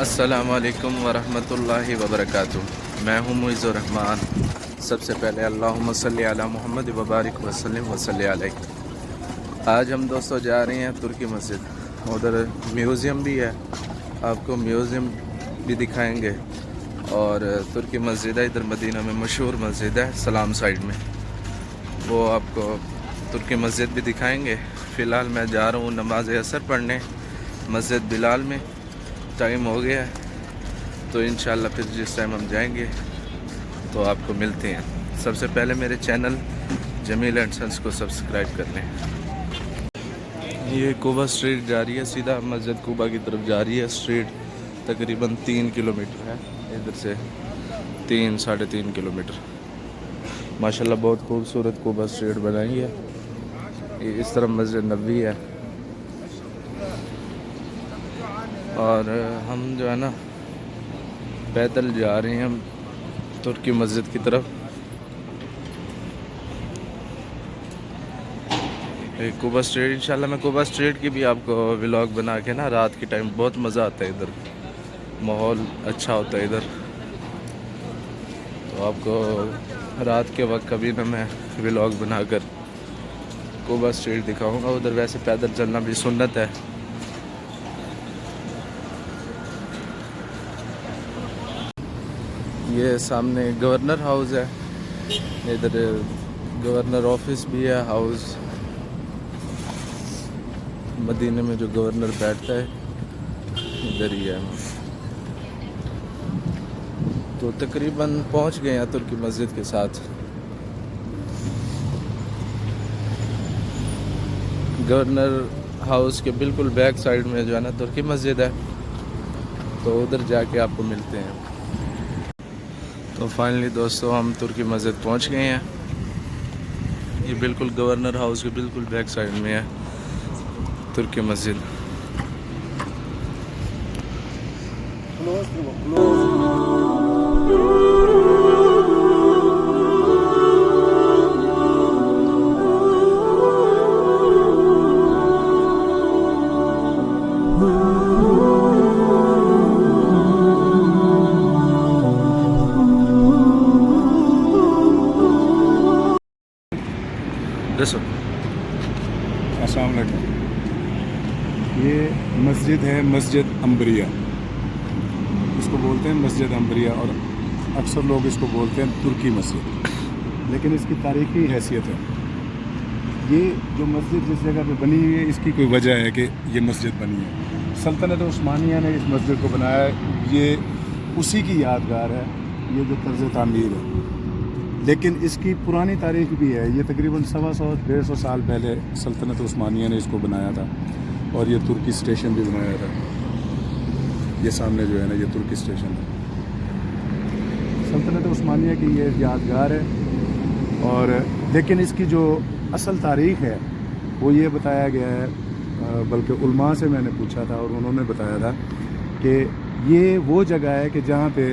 अस्सलामु अलैकुम वरहमतुल्लाहि वबरकातुह। मैं हूँ मुइज़्ज़ुर रहमान। सबसे पहले अल्लाहुम्मा सल्ली अला मुहम्मद व बारिक वसल्लिम वसल्लि अलैहि। आज हम दोस्तों जा रहे हैं तुर्की मस्जिद। उधर म्यूज़ियम भी है, आपको म्यूज़ियम भी दिखाएंगे। और तुर्की मस्जिद है इधर मदीना में, मशहूर मस्जिद है सलाम साइड में, वो आपको तुर्की मस्जिद भी दिखाएंगे। फ़िलहाल मैं जा रहा हूँ नमाज असर पढ़ने मस्जिद बिलाल में। टाइम हो गया है तो इंशाल्लाह फिर जिस टाइम हम जाएंगे तो आपको मिलते हैं। सबसे पहले मेरे चैनल जमील एंड सन्स को सब्सक्राइब कर लें। ये कुबा स्ट्रीट जा रही है, सीधा मस्जिद कुबा की तरफ जा रही है। स्ट्रीट तकरीबन 3 किलोमीटर है, इधर से 3-3.5 किलोमीटर। माशाल्लाह बहुत खूबसूरत कुबा स्ट्रीट बनाई है। ये इस तरफ मस्जिद नबवी है और हम जो है ना पैदल जा रहे हैं हम तुर्की मस्जिद की तरफ। कुबा स्ट्रीट, इंशाल्लाह मैं कुबा स्ट्रीट की भी आपको व्लॉग बना के ना, रात के टाइम बहुत मज़ा आता है इधर, माहौल अच्छा होता है इधर। तो आपको रात के वक्त कभी ना मैं व्लॉग बनाकर कुबा स्ट्रीट दिखाऊंगा। उधर वैसे पैदल चलना भी सुन्नत है। ये सामने गवर्नर हाउस है, इधर गवर्नर ऑफिस भी है, हाउस मदीने में जो गवर्नर बैठता है इधर ही है। तो तकरीबन पहुंच गए हैं तुर्की मस्जिद के साथ। गवर्नर हाउस के बिल्कुल बैक साइड में जो है ना तुर्की मस्जिद है, तो उधर जाके आपको मिलते हैं। तो फाइनली दोस्तों हम तुर्की मस्जिद पहुंच गए हैं। ये बिल्कुल गवर्नर हाउस के बिल्कुल बैक साइड में है तुर्की मस्जिद। अस्सलाम वालेकुम। ये मस्जिद है मस्जिद अम्बरिया, इसको बोलते हैं मस्जिद अम्बरिया, और अक्सर लोग इसको बोलते हैं तुर्की मस्जिद, लेकिन इसकी तारीख़ी हैसियत है। ये जो मस्जिद जिस जगह पे बनी हुई है, इसकी कोई वजह है कि ये मस्जिद बनी है। सल्तनत उस्मानिया ने इस मस्जिद को बनाया, ये उसी की यादगार है, ये जो तर्ज़ तामीर है। लेकिन इसकी पुरानी तारीख भी है। ये तकरीबन 125-150 साल पहले सल्तनत उस्मानिया ने इसको बनाया था, और ये तुर्की स्टेशन भी बनाया था। ये सामने जो है ना, ये तुर्की स्टेशन है। सल्तनत उस्मानिया की ये यादगार है। और लेकिन इसकी जो असल तारीख़ है वो ये बताया गया है, बल्कि उलमा से मैंने पूछा था और उन्होंने बताया था कि ये वो जगह है कि जहाँ पे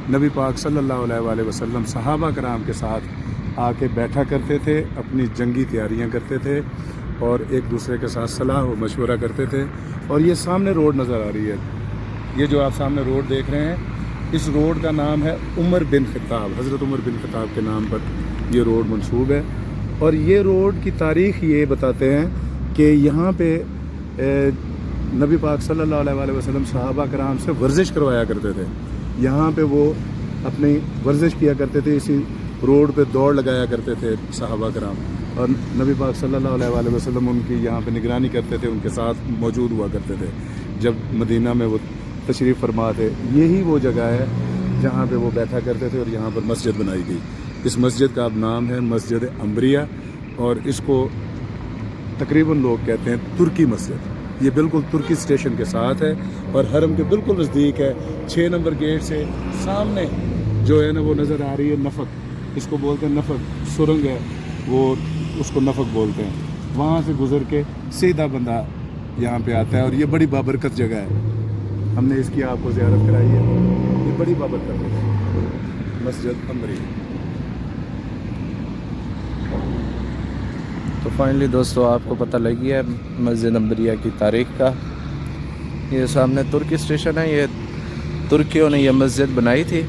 नबी पाक सल्लल्लाहु अलैहि वसल्लम सहाबा कराम के साथ आके बैठा करते थे, अपनी जंगी तैयारियां करते थे और एक दूसरे के साथ सलाह व मशवरा करते थे। और ये सामने रोड नज़र आ रही है, ये जो आप सामने रोड देख रहे हैं, इस रोड का नाम है उमर बिन खिताब, हज़रत उमर बिन खिताब के नाम पर ये रोड मंसूब है। और ये रोड की तारीख़ ये बताते हैं कि यहाँ पे नबी पाक सल्लल्लाहु अलैहि वसल्लम सहाबा कराम से वर्जिश करवाया करते थे। यहाँ पे वो अपनी वर्जिश किया करते थे, इसी रोड पे दौड़ लगाया करते थे सहाबा कराम, और नबी पाक सल्लल्लाहु अलैहि वसल्लम उनकी यहाँ पे निगरानी करते थे, उनके साथ मौजूद हुआ करते थे जब मदीना में वो तशरीफ़ फरमा थे। यही वो जगह है जहाँ पे वो बैठा करते थे और यहाँ पर मस्जिद बनाई गई। इस मस्जिद का अब नाम है मस्जिद अम्बरिया, और इसको तकरीबन लोग कहते हैं तुर्की मस्जिद। ये बिल्कुल तुर्की स्टेशन के साथ है और हरम के बिल्कुल नज़दीक है। 6 नंबर गेट से सामने जो है ना वो नज़र आ रही है नफक, इसको बोलते हैं नफक, सुरंग है वो, उसको नफक बोलते हैं। वहाँ से गुज़र के सीधा बंदा यहाँ पे आता है, और ये बड़ी बाबरकत जगह है। हमने इसकी आपको ज़ियारत कराई है, ये बड़ी बाबरकत है मस्जिद अम्बरिया। तो फाइनली दोस्तों आपको पता लगी है मस्जिद अम्बरिया की तारीख़ का। ये सामने तुर्की स्टेशन है, ये तुर्कियों ने यह मस्जिद बनाई थी,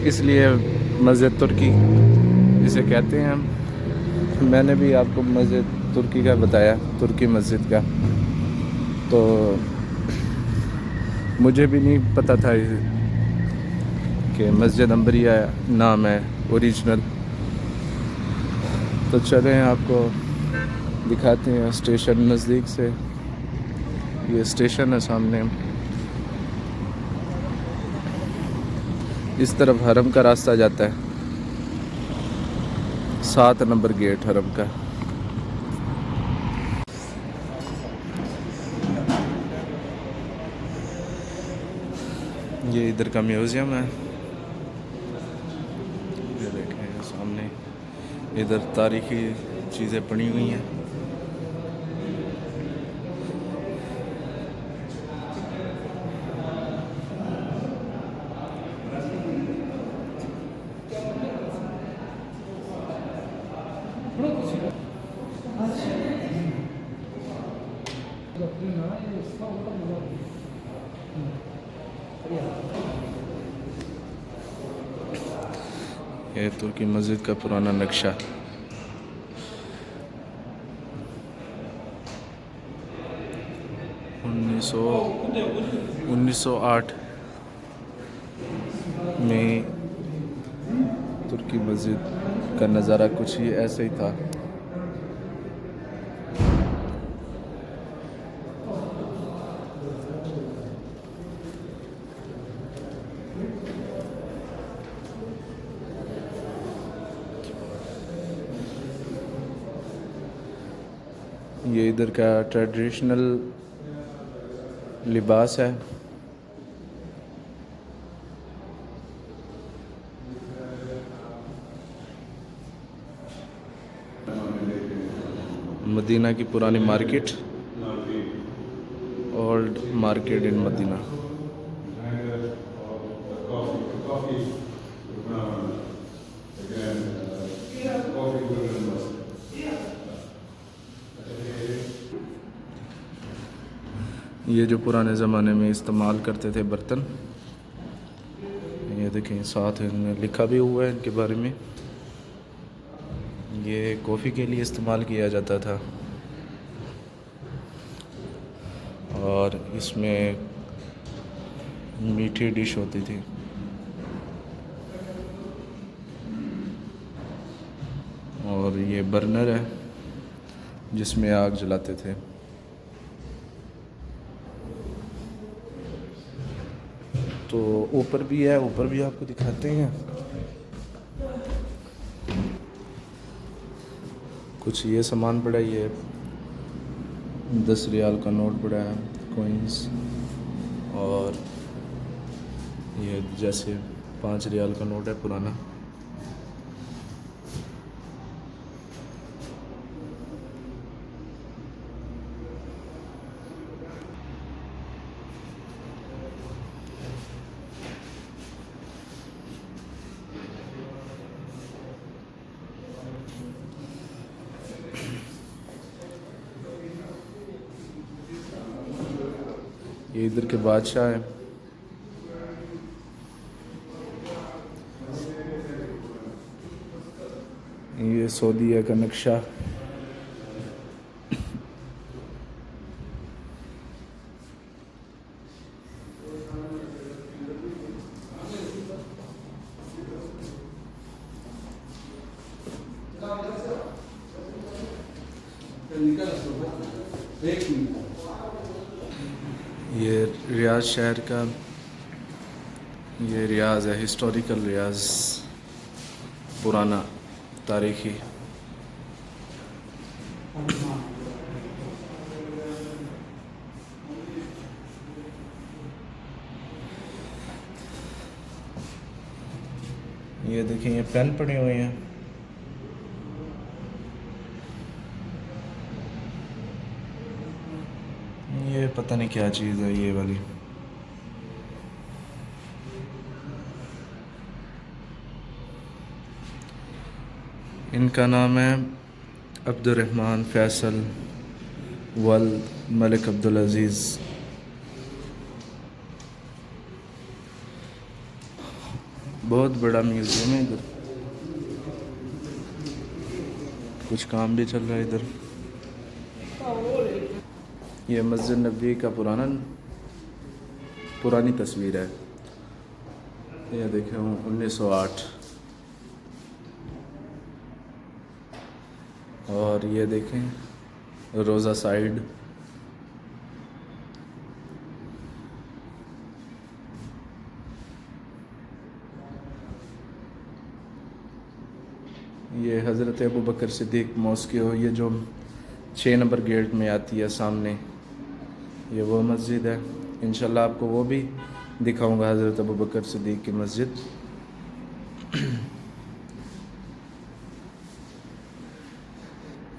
इसलिए मस्जिद तुर्की इसे कहते हैं हम। मैंने भी आपको मस्जिद तुर्की का बताया, तुर्की मस्जिद का, तो मुझे भी नहीं पता था कि मस्जिद अंबरिया नाम है ओरिजिनल। तो चलें आपको दिखाते हैं स्टेशन नज़दीक से। ये स्टेशन है सामने, इस तरफ हरम का रास्ता जाता है, 7 नंबर गेट हरम का। ये इधर का म्यूज़ियम है, ये देखें सामने, इधर तारीखी चीज़ें पड़ी हुई हैं। ये तुर्की मस्जिद का पुराना नक्शा। उन्नीस सौ 8 में तुर्की मस्जिद का नज़ारा कुछ ही ऐसे ही था। ये इधर का ट्रेडिशनल लिबास है। मदीना की पुरानी market, old market in Medina. ये जो पुराने ज़माने में इस्तेमाल करते थे बर्तन, ये देखें साथ इनमें लिखा भी हुआ है इनके बारे में। ये कॉफ़ी के लिए इस्तेमाल किया जाता था और इसमें मीठी डिश होती थी। और ये बर्नर है जिसमें आग जलाते थे। तो ऊपर भी है, ऊपर भी आपको दिखाते हैं। कुछ ये सामान पड़ा, ये 10 रियाल का नोट पड़ा है, कोइंस, और ये जैसे 5 रियाल का नोट है पुराना। ये इधर के बादशाह हैं। ये सऊदीया का नक्शा। ये रियाज शहर का, ये रियाज है, हिस्टोरिकल रियाज, पुराना तारीखी। ये देखें, ये पेन पड़े हुए हैं। ये पता नहीं क्या चीज़ है ये वाली। इनका नाम है अब्दुर्रहमान फैसल वल मलिक अब्दुल अज़ीज़। बहुत बड़ा म्यूज़ियम है इधर, कुछ काम भी चल रहा है इधर। ये मस्जिद नबवी का पुरानी तस्वीर है, ये देखें 1908। और ये देखें रोज़ा साइड, ये हज़रत अबू बकर सिद्दीक़ मॉस्क, ये जो 6 नंबर गेट में आती है सामने, ये वो मस्जिद है। इंशाल्लाह आपको वो भी दिखाऊंगा, हज़रत अबू बकर सिद्दीक़ की मस्जिद।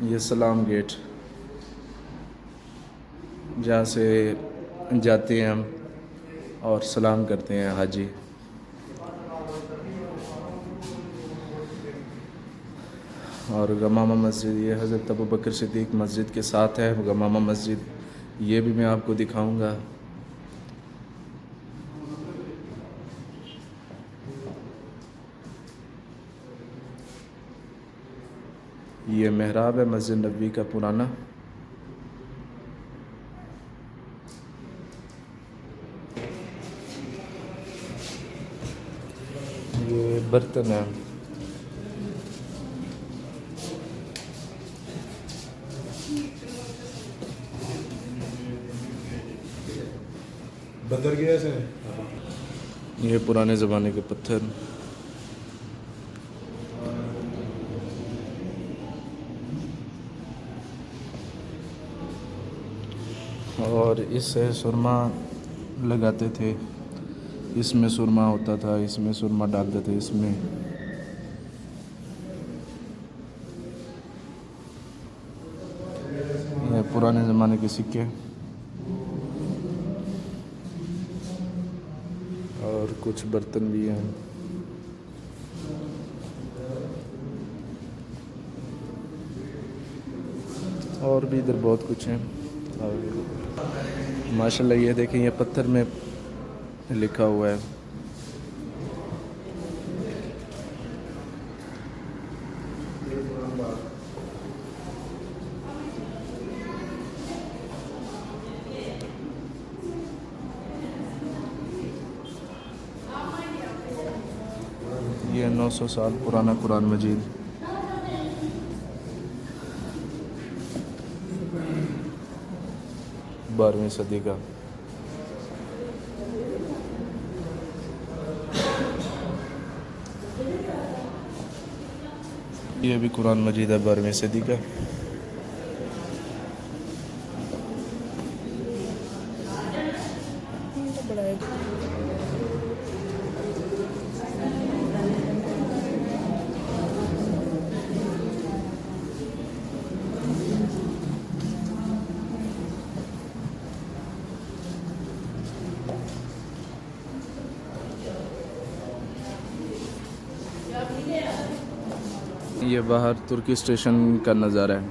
ये सलाम गेट, जहाँ से जाते हैं हम और सलाम करते हैं हाजी। और गमामा मस्जिद, ये हज़रत अबू बकर सिद्दीक़ मस्जिद के साथ है गमामा मस्जिद, ये भी मैं आपको दिखाऊंगा। ये मेहराब है मस्जिद नबवी का पुराना। ये बर्तन है, बदल गया से। ये पुराने ज़माने के पत्थर। और इससे सुरमा लगाते थे, इसमें सुरमा होता था, इसमें सुरमा डालते थे इसमें। ये पुराने ज़माने के सिक्के और कुछ बर्तन भी हैं। और भी इधर बहुत कुछ है। माशाल्लाह ये देखें, ये पत्थर में लिखा हुआ है। ये 900 साल पुराना कुरान मजीद। बारहवीं सदी का। ये भी कुरान मजीद है 12वीं सदी का। ये बाहर तुर्की स्टेशन का नज़ारा है।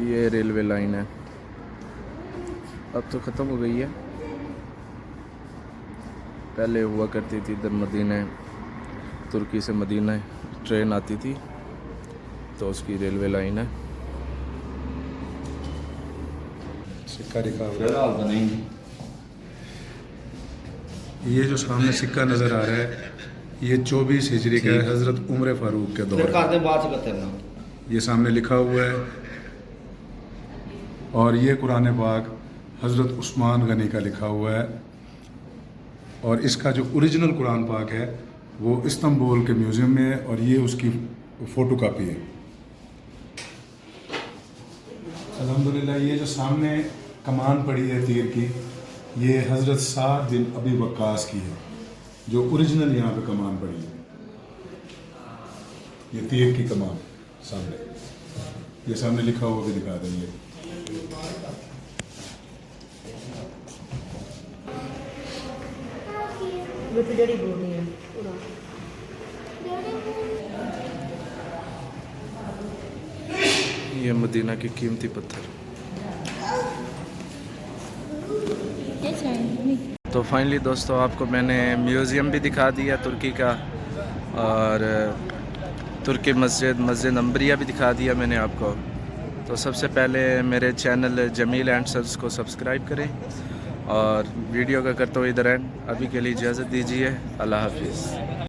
ये रेलवे लाइन है, अब तो ख़त्म हो गई है। पहले हुआ करती थी इधर मदीना, तुर्की से मदीना ट्रेन आती थी, तो उसकी रेलवे लाइन है। सिक्का लिखा हुआ है। ये जो सामने सिक्का नज़र आ रहा है, ये 24 हिजरी का है, हज़रत उमर फारूक के दौर का। ये सामने लिखा हुआ है। और ये कुरान पाक हज़रत उस्मान गनी का लिखा हुआ है। और इसका जो ओरिजिनल कुरान पाक है वो इस्तांबुल के म्यूज़ियम में है, और ये उसकी फ़ोटो कापी है। अल्हम्दुलिल्लाह। ये जो सामने कमान पड़ी है तीर की, ये हज़रत साद बिन अबी वक्कास की है, जो ओरिजिनल यहाँ पे कमान पड़ी है। ये तीर की कमान सामने, ये सामने लिखा हुआ भी दिखा देंगे। डैडी बोलनी है ये मदीना के कीमती पत्थर। तो फाइनली दोस्तों आपको मैंने म्यूज़ियम भी दिखा दिया तुर्की का, और तुर्की मस्जिद नंबरिया भी दिखा दिया मैंने आपको। तो सबसे पहले मेरे चैनल जमील एंड सन्स को सब्सक्राइब करें और वीडियो का करते हुए इधर एंड। अभी के लिए इजाज़त दीजिए। अल्लाह हाफिज़।